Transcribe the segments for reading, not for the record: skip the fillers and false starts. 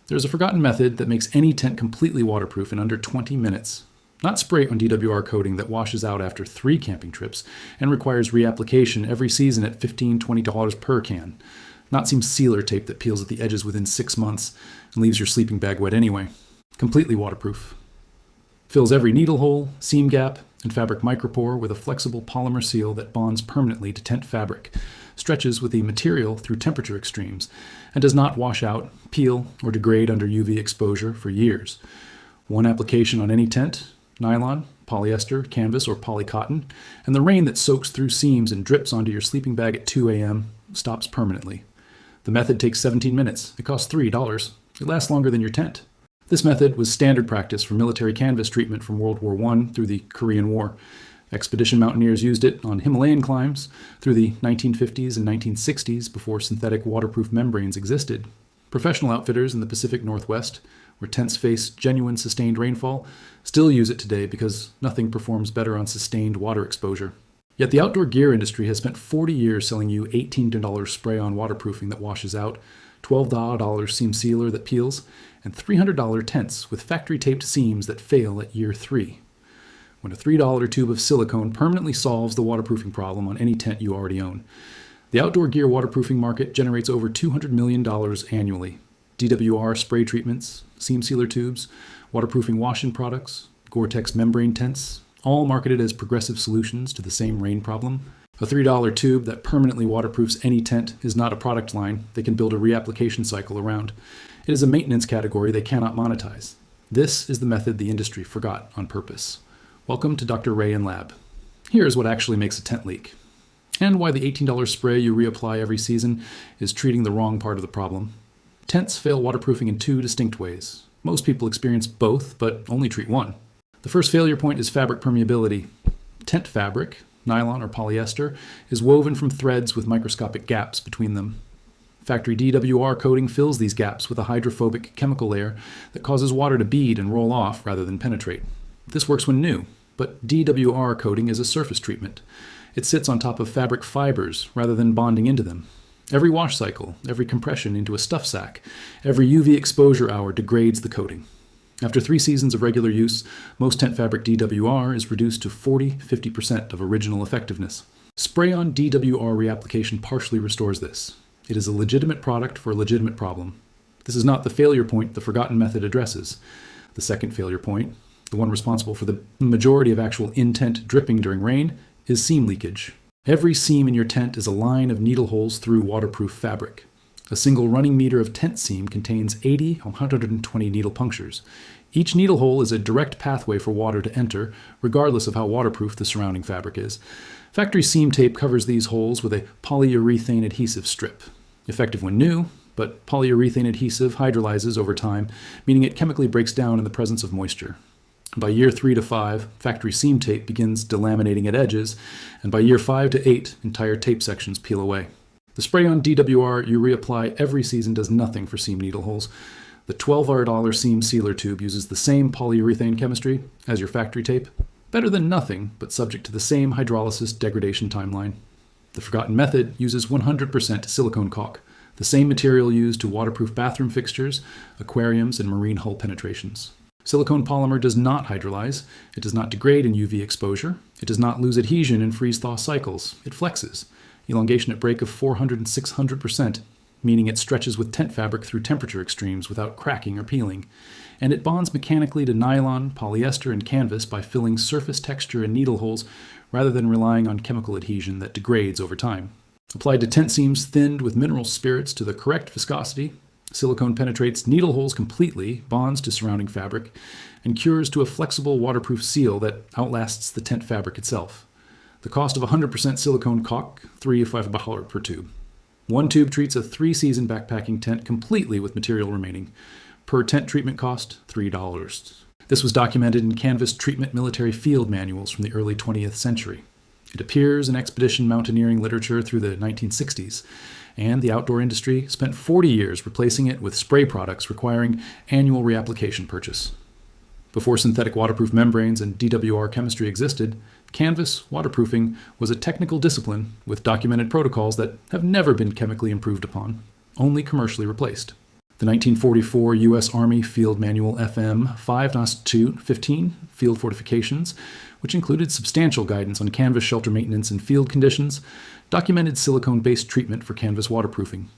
There's a forgotten method that makes any tent completely waterproof in under 20 minutes. Not spray on DWR coating that washes out after 3 camping trips and requires reapplication every season at $15, $20 per can. Not seam sealer tape that peels at the edges within 6 months and leaves your sleeping bag wet anyway. Completely waterproof. Fills every needle hole, seam gap, and fabric micropore with a flexible polymer seal that bonds permanently to tent fabric, stretches with the material through temperature extremes, and does not wash out, peel, or degrade under UV exposure for years. One application on any tent, nylon, polyester, canvas, or polycotton, and the rain that soaks through seams and drips onto your sleeping bag at 2 a.m. stops permanently. The method takes 17 minutes. It costs $3. It lasts longer than your tent. This method was standard practice for military canvas treatment from World War I through the Korean War. Expedition mountaineers used it on Himalayan climbs through the 1950s and 1960s before synthetic waterproof membranes existed. Professional outfitters in the Pacific Northwest, where tents face genuine sustained rainfall, still use it today because nothing performs better on sustained water exposure. Yet the outdoor gear industry has spent 40 years selling you $18 spray-on waterproofing that washes out, $12 seam sealer that peels, and $300 tents with factory-taped seams that fail at year 3. When a $3 tube of silicone permanently solves the waterproofing problem on any tent you already own. The outdoor gear waterproofing market generates over $200 million annually. DWR spray treatments, seam sealer tubes, waterproofing wash-in products, Gore-Tex membrane tents, all marketed as progressive solutions to the same rain problem. A $3 tube that permanently waterproofs any tent is not a product line they can build a reapplication cycle around. It is a maintenance category they cannot monetize. This is the method the industry forgot on purpose. Welcome to Dr. Ray and Lab. Here's what actually makes a tent leak, and why the $18 spray you reapply every season is treating the wrong part of the problem. Tents fail waterproofing in 2 distinct ways. Most people experience both, but only treat one. The first failure point is fabric permeability. Tent fabric, nylon or polyester, is woven from threads with microscopic gaps between them. Factory DWR coating fills these gaps with a hydrophobic chemical layer that causes water to bead and roll off rather than penetrate. This works when new, but DWR coating is a surface treatment. It sits on top of fabric fibers rather than bonding into them. Every wash cycle, every compression into a stuff sack, every UV exposure hour degrades the coating. After 3 seasons of regular use, most tent fabric DWR is reduced to 40–50% of original effectiveness. Spray-on DWR reapplication partially restores this. It is a legitimate product for a legitimate problem. This is not the failure point the forgotten method addresses. The second failure point, the one responsible for the majority of actual in-tent dripping during rain, is seam leakage. Every seam in your tent is a line of needle holes through waterproof fabric. A single running meter of tent seam contains 80 to 120 needle punctures. Each needle hole is a direct pathway for water to enter, regardless of how waterproof the surrounding fabric is. Factory seam tape covers these holes with a polyurethane adhesive strip. Effective when new, but polyurethane adhesive hydrolyzes over time, meaning it chemically breaks down in the presence of moisture. By year 3 to 5, factory seam tape begins delaminating at edges, and by year 5 to 8, entire tape sections peel away. The spray-on DWR you reapply every season does nothing for seam needle holes. The $12 seam sealer tube uses the same polyurethane chemistry as your factory tape. Better than nothing, but subject to the same hydrolysis degradation timeline. The forgotten method uses 100% silicone caulk, the same material used to waterproof bathroom fixtures, aquariums, and marine hull penetrations. Silicone polymer does not hydrolyze, it does not degrade in UV exposure, it does not lose adhesion in freeze-thaw cycles, it flexes. Elongation at break of 400 and 600%, meaning it stretches with tent fabric through temperature extremes without cracking or peeling. And it bonds mechanically to nylon, polyester, and canvas by filling surface texture and needle holes rather than relying on chemical adhesion that degrades over time. Applied to tent seams thinned with mineral spirits to the correct viscosity, silicone penetrates needle holes completely, bonds to surrounding fabric, and cures to a flexible waterproof seal that outlasts the tent fabric itself. The cost of 100% silicone caulk, $3 to $5 per tube. One tube treats a 3-season backpacking tent completely with material remaining. Per tent treatment cost, $3. This was documented in canvas treatment military field manuals from the early 20th century. It appears in expedition mountaineering literature through the 1960s, and the outdoor industry spent 40 years replacing it with spray products requiring annual reapplication purchase. Before synthetic waterproof membranes and DWR chemistry existed, canvas waterproofing was a technical discipline with documented protocols that have never been chemically improved upon, only commercially replaced. The 1944 U.S. Army Field Manual FM 5-15 Field Fortifications, which included substantial guidance on canvas shelter maintenance and field conditions, documented silicone-based treatment for canvas waterproofing.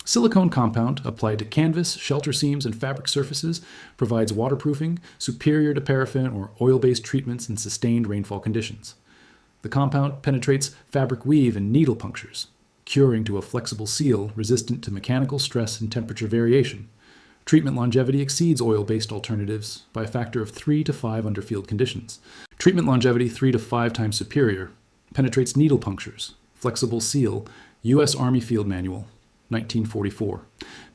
Silicone compound applied to canvas, shelter seams, and fabric surfaces provides waterproofing superior to paraffin or oil-based treatments in sustained rainfall conditions. The compound penetrates fabric weave and needle punctures, curing to a flexible seal resistant to mechanical stress and temperature variation. Treatment longevity exceeds oil-based alternatives by a factor of 3 to 5 under field conditions. Treatment longevity 3 to 5 times superior. Penetrates needle punctures. Flexible seal. U.S. Army Field Manual, 1944.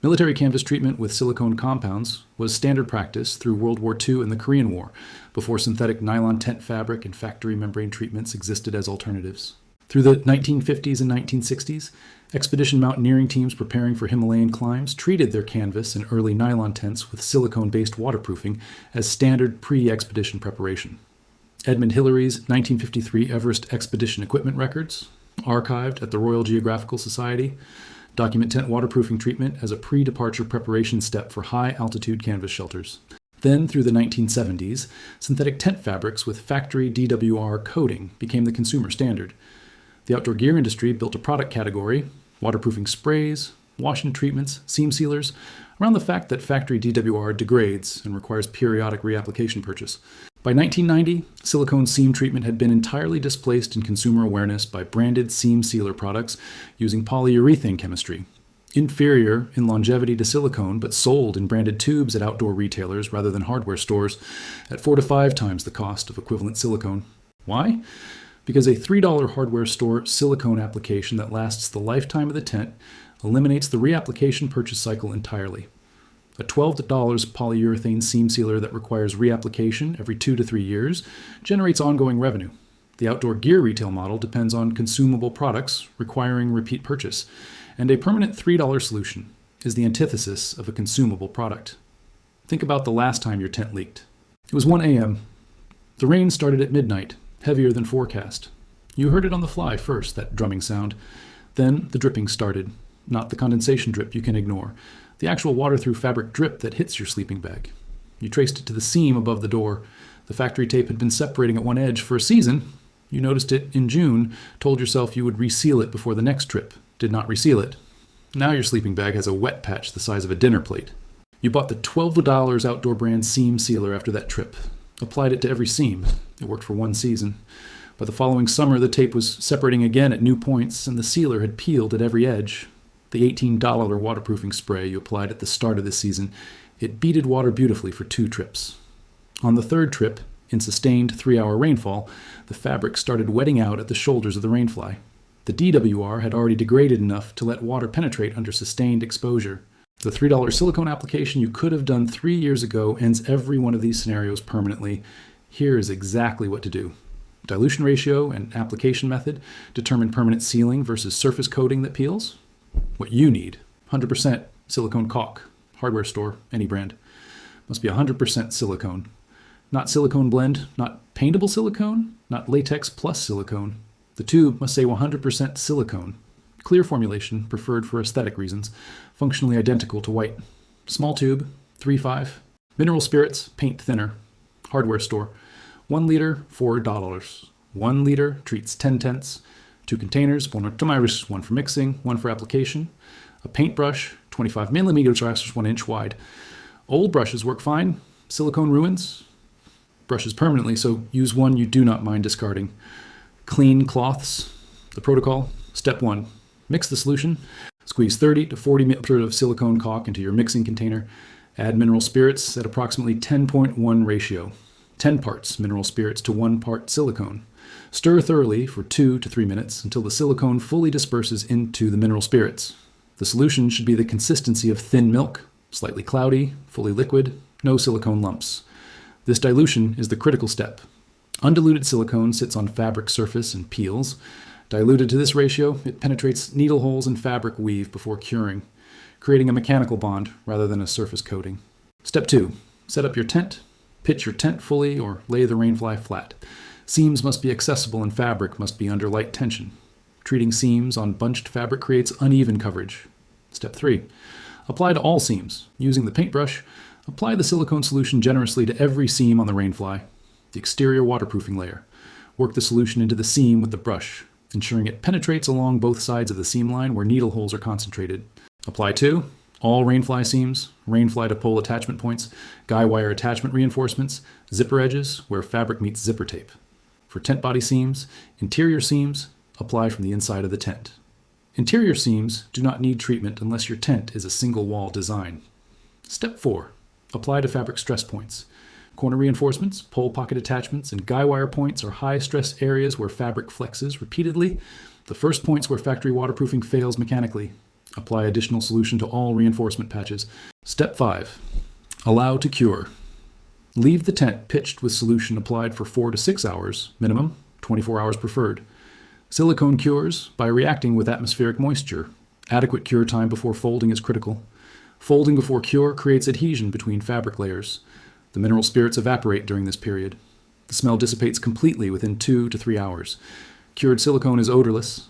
Military canvas treatment with silicone compounds was standard practice through World War II and the Korean War, before synthetic nylon tent fabric and factory membrane treatments existed as alternatives. Through the 1950s and 1960s, expedition mountaineering teams preparing for Himalayan climbs treated their canvas and early nylon tents with silicone-based waterproofing as standard pre-expedition preparation. Edmund Hillary's 1953 Everest expedition equipment records, archived at the Royal Geographical Society, document tent waterproofing treatment as a pre-departure preparation step for high-altitude canvas shelters. Then, through the 1970s, synthetic tent fabrics with factory DWR coating became the consumer standard. The outdoor gear industry built a product category, waterproofing sprays, wash-in treatments, seam sealers, around the fact that factory DWR degrades and requires periodic reapplication purchase. By 1990, silicone seam treatment had been entirely displaced in consumer awareness by branded seam sealer products using polyurethane chemistry, inferior in longevity to silicone but sold in branded tubes at outdoor retailers rather than hardware stores at 4 to 5 times the cost of equivalent silicone. Why? Because a $3 hardware store silicone application that lasts the lifetime of the tent eliminates the reapplication purchase cycle entirely. A $12 polyurethane seam sealer that requires reapplication every 2 to 3 years generates ongoing revenue. The outdoor gear retail model depends on consumable products requiring repeat purchase, and a permanent $3 solution is the antithesis of a consumable product. Think about the last time your tent leaked. It was 1 a.m. The rain started at midnight, heavier than forecast. You heard it on the fly first, that drumming sound. Then the dripping started, not the condensation drip you can ignore, the actual water-through fabric drip that hits your sleeping bag. You traced it to the seam above the door. The factory tape had been separating at one edge for a season. You noticed it in June, told yourself you would reseal it before the next trip, did not reseal it. Now your sleeping bag has a wet patch the size of a dinner plate. You bought the $12 outdoor brand seam sealer after that trip, applied it to every seam. It worked for 1 season. By the following summer, the tape was separating again at new points, and the sealer had peeled at every edge. The $18 waterproofing spray you applied at the start of this season, it beaded water beautifully for 2 trips. On the 3rd trip, in sustained 3-hour rainfall, the fabric started wetting out at the shoulders of the rainfly. The DWR had already degraded enough to let water penetrate under sustained exposure. The $3 silicone application you could have done 3 years ago ends every one of these scenarios permanently. Here is exactly what to do. Dilution ratio and application method determine permanent sealing versus surface coating that peels. What you need, 100% silicone caulk, hardware store, any brand. Must be 100% silicone. Not silicone blend, not paintable silicone, not latex plus silicone. The tube must say 100% silicone. Clear formulation, preferred for aesthetic reasons, functionally identical to white. Small tube, 3.5. Mineral spirits, paint thinner. Hardware store. 1 liter, $4. 1 liter treats 10 tents. 2 containers, one for mixing, 1 for application. A paintbrush, 25 millimeters, 1 inch wide. Old brushes work fine. Silicone ruins brushes permanently, so use one you do not mind discarding. Clean cloths. The protocol. Step 1. Mix the solution. Squeeze 30 to 40 milliliters of silicone caulk into your mixing container. Add mineral spirits at approximately 10.1 ratio. 10 parts mineral spirits to 1 part silicone. Stir thoroughly for 2 to 3 minutes until the silicone fully disperses into the mineral spirits. The solution should be the consistency of thin milk, slightly cloudy, fully liquid, no silicone lumps. This dilution is the critical step. Undiluted silicone sits on fabric surface and peels. Diluted to this ratio, it penetrates needle holes and fabric weave before curing, creating a mechanical bond rather than a surface coating. Step 2. Set up your tent. Pitch your tent fully or lay the rainfly flat. Seams must be accessible and fabric must be under light tension. Treating seams on bunched fabric creates uneven coverage. Step 3. Apply to all seams. Using the paintbrush, apply the silicone solution generously to every seam on the rainfly. The exterior waterproofing layer. Work the solution into the seam with the brush, ensuring it penetrates along both sides of the seam line where needle holes are concentrated. Apply to all rainfly seams, rainfly to pole attachment points, guy wire attachment reinforcements, zipper edges where fabric meets zipper tape. For tent body seams, interior seams, apply from the inside of the tent. Interior seams do not need treatment unless your tent is a single wall design. Step 4. Apply to fabric stress points. Corner reinforcements, pole pocket attachments, and guy wire points are high stress areas where fabric flexes repeatedly. The first points where factory waterproofing fails mechanically. Apply additional solution to all reinforcement patches. Step 5. Allow to cure. Leave the tent pitched with solution applied for 4 to 6 hours, minimum, 24 hours preferred. Silicone cures by reacting with atmospheric moisture. Adequate cure time before folding is critical. Folding before cure creates adhesion between fabric layers. The mineral spirits evaporate during this period. The smell dissipates completely within 2 to 3 hours. Cured silicone is odorless.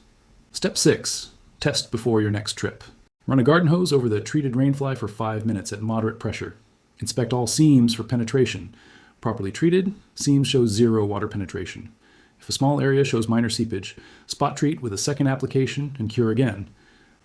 Step 6. Test before your next trip. Run a garden hose over the treated rainfly for 5 minutes at moderate pressure. Inspect all seams for penetration. Properly treated, seams show 0 water penetration. If a small area shows minor seepage, spot treat with a second application and cure again.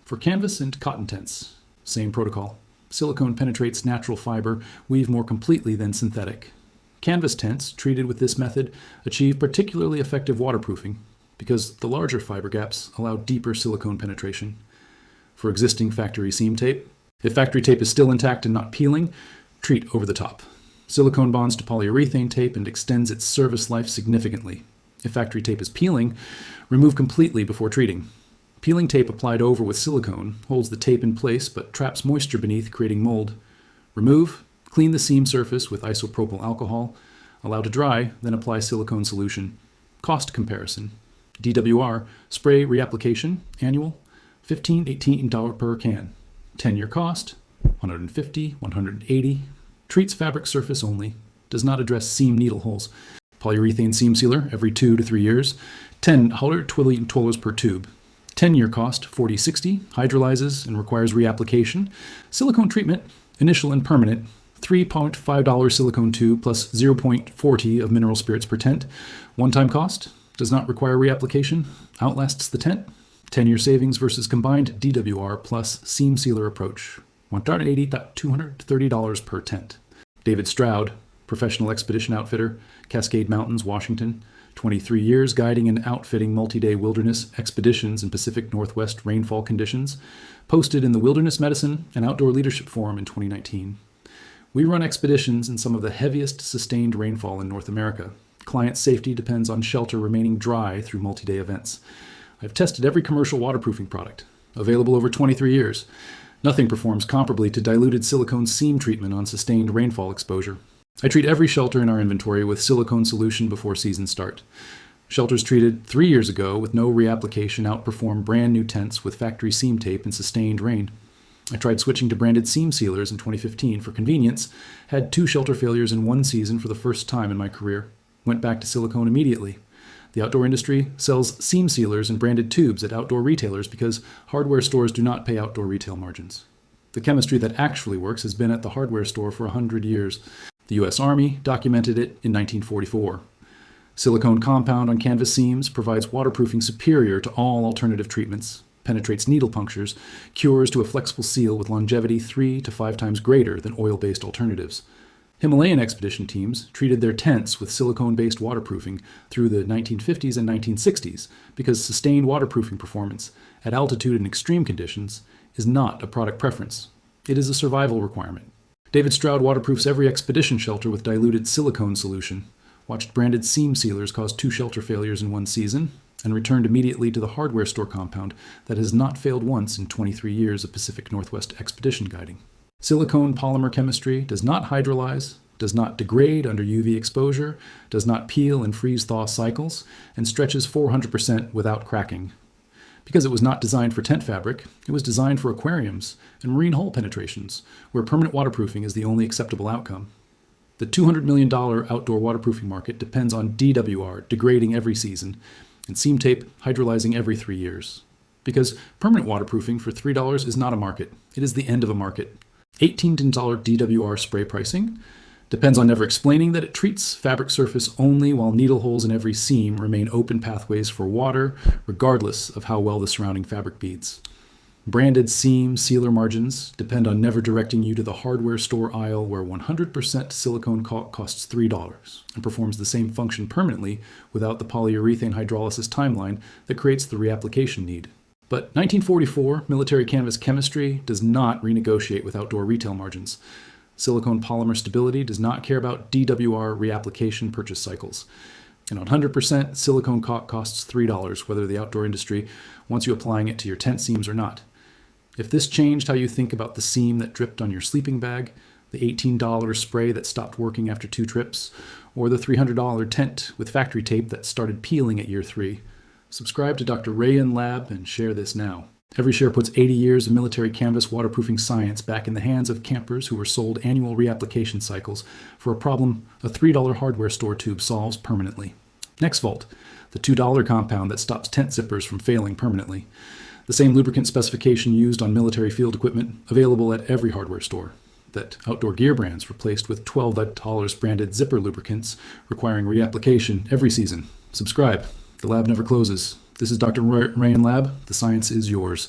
For canvas and cotton tents, same protocol. Silicone penetrates natural fiber, weave more completely than synthetic. Canvas tents treated with this method achieve particularly effective waterproofing because the larger fiber gaps allow deeper silicone penetration. For existing factory seam tape, if factory tape is still intact and not peeling, treat over the top. Silicone bonds to polyurethane tape and extends its service life significantly. If factory tape is peeling, remove completely before treating. Peeling tape applied over with silicone holds the tape in place but traps moisture beneath, creating mold. Remove, clean the seam surface with isopropyl alcohol, allow to dry, then apply silicone solution. Cost comparison. DWR, spray reapplication, annual, $15-18 per can. 10-year cost, $150, $180. Treats fabric surface only. Does not address seam needle holes. Polyurethane seam sealer every 2 to 3 years. 10 Holler Twilly Tollers per tube. 10-year cost, $40-60, hydrolyzes and requires reapplication. Silicone treatment, initial and permanent, $3.5 silicone tube plus 0.40 of mineral spirits per tent. One-time cost, does not require reapplication, outlasts the tent. 10-year savings versus combined DWR plus seam sealer approach, $180 to $230 per tent. David Stroud, professional expedition outfitter, Cascade Mountains, Washington. 23 years guiding and outfitting multi-day wilderness expeditions in Pacific Northwest rainfall conditions, posted in the Wilderness Medicine and Outdoor Leadership Forum in 2019. We run expeditions in some of the heaviest sustained rainfall in North America. Client safety depends on shelter remaining dry through multi-day events. I've tested every commercial waterproofing product, available over 23 years. Nothing performs comparably to diluted silicone seam treatment on sustained rainfall exposure. I treat every shelter in our inventory with silicone solution before season start. Shelters treated 3 years ago with no reapplication outperform brand new tents with factory seam tape and sustained rain. I tried switching to branded seam sealers in 2015 for convenience, had 2 shelter failures in 1 season for the first time in my career. Went back to silicone immediately. The outdoor industry sells seam sealers and branded tubes at outdoor retailers because hardware stores do not pay outdoor retail margins. The chemistry that actually works has been at the hardware store for 100 years. The U.S. Army documented it in 1944. Silicone compound on canvas seams provides waterproofing superior to all alternative treatments, penetrates needle punctures, cures to a flexible seal with longevity 3 to 5 times greater than oil-based alternatives. Himalayan expedition teams treated their tents with silicone-based waterproofing through the 1950s and 1960s because sustained waterproofing performance at altitude and extreme conditions is not a product preference. It is a survival requirement. David Stroud waterproofs every expedition shelter with diluted silicone solution, watched branded seam sealers cause 2 shelter failures in 1 season, and returned immediately to the hardware store compound that has not failed once in 23 years of Pacific Northwest expedition guiding. Silicone polymer chemistry does not hydrolyze, does not degrade under UV exposure, does not peel in freeze-thaw cycles, and stretches 400% without cracking. Because it was not designed for tent fabric, it was designed for aquariums and marine hull penetrations, where permanent waterproofing is the only acceptable outcome. The $200 million outdoor waterproofing market depends on DWR degrading every season, and seam tape hydrolyzing every 3 years. because permanent waterproofing for $3 is not a market. It is the end of a market. $18 DWR spray pricing depends on never explaining that it treats fabric surface only while needle holes in every seam remain open pathways for water, regardless of how well the surrounding fabric beads. Branded seam sealer margins depend on never directing you to the hardware store aisle where 100% silicone caulk costs $3 and performs the same function permanently without the polyurethane hydrolysis timeline that creates the reapplication need. But 1944 military canvas chemistry does not renegotiate with outdoor retail margins. Silicone polymer stability does not care about DWR reapplication purchase cycles. And on 100%, silicone caulk costs $3, whether the outdoor industry wants you applying it to your tent seams or not. If this changed how you think about the seam that dripped on your sleeping bag, the $18 spray that stopped working after 2 trips, or the $300 tent with factory tape that started peeling at year 3, subscribe to Dr. Rayan Lab and share this now. Every share puts 80 years of military canvas waterproofing science back in the hands of campers who were sold annual reapplication cycles for a problem a $3 hardware store tube solves permanently. NexVault, the $2 compound that stops tent zippers from failing permanently. The same lubricant specification used on military field equipment, available at every hardware store, that outdoor gear brands replaced with $12 branded zipper lubricants requiring reapplication every season. Subscribe. The lab never closes. This is Dr. Rayan Lab. The science is yours.